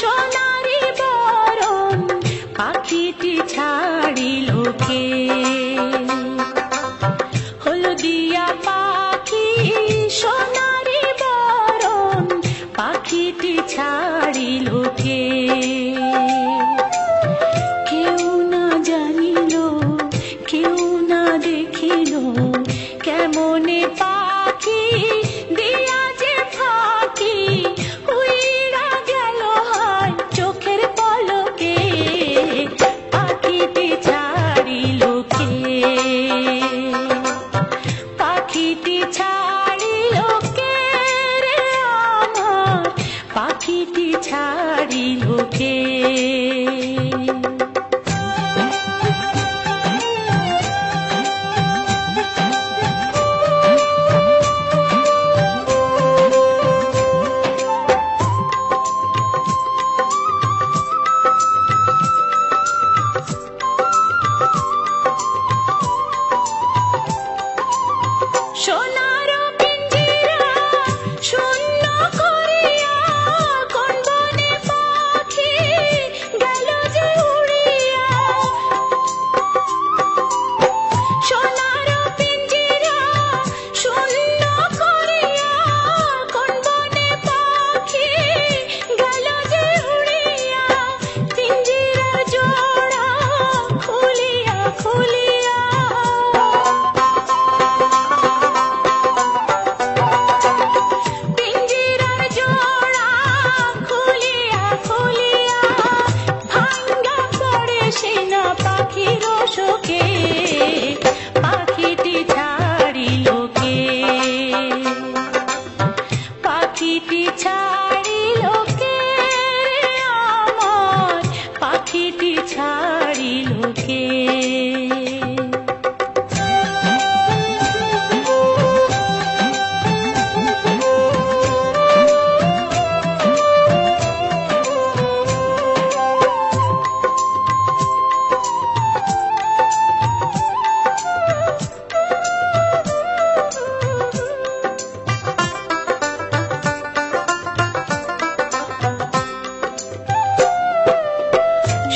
সোনারি বরণ পাখিটি ছাড়িল কে? হলদিয়া পাখি সোনারি বরণ পাখিটি ছাড়িল কে? কেউ না জানিল, কেউ না দেখিল, কেমনে পাখি দিয়া যে ফাঁকি উইড়া গেল হয় চোখের পলকে। পাখিটি ছাড়িল কে? পাখিটি ছাড়িল কে রে আমার? পাখিটি ছাড়িল কে? সোনার পিঞ্জিরা শূন্য করিয়া কোন বনে পাখি গেল যে উড়িয়া। সোনার পিঞ্জিরা শূন্য করিয়া কোন বনে পাখি গেল যে উড়িয়া। পিঞ্জিরার জোড়া খুলিয়া খুলিয়া পাখির শোকে। পাখিটি ছাড়িল কে? পাখিটি ছাড়িল কে রে আমার? পাখিটি ছাড়িল কে?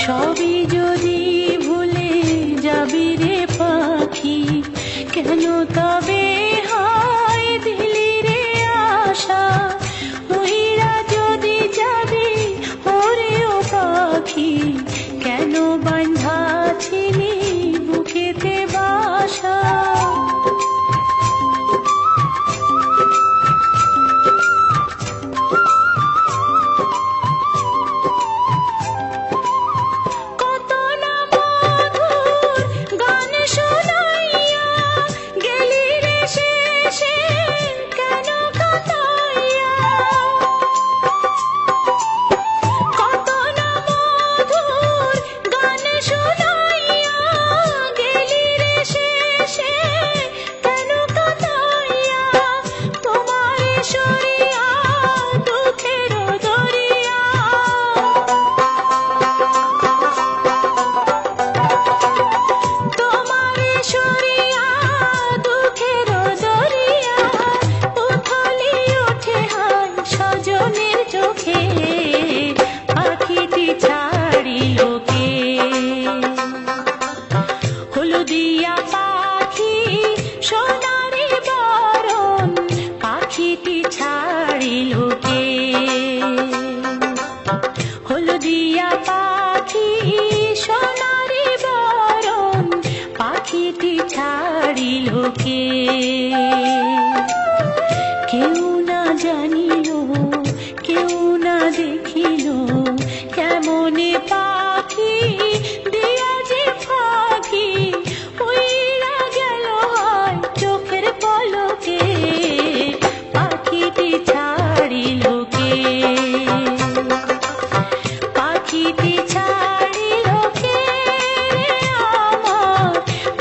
সবই যদি ভুলে যাবি রে পাখি, কেন তবে হয় দিলি রে আশা? উইরা যদি যাবি ওরে ও পাখি, কেন বাঁধা ছিলি বুকেতে বাসা? পাখিটি ছাড়িল কে? হলদিয়া পাখি সোনারি বরণ পাখিটি ছাড়িল কে? হলদিয়া পাখি সোনারি বরণ পাখিটি ছাড়িল কে? কেউ না জানিল, কেউ না দেখিল, কেমনে পাখি দিয়া যে ফাঁকি উইড়া গেল হয় চোখের পলকে। পাখিটি ছাড়িল কে? পাখিটি ছাড়িল কে রে আমার?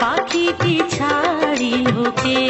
পাখিটি ছাড়িল কে?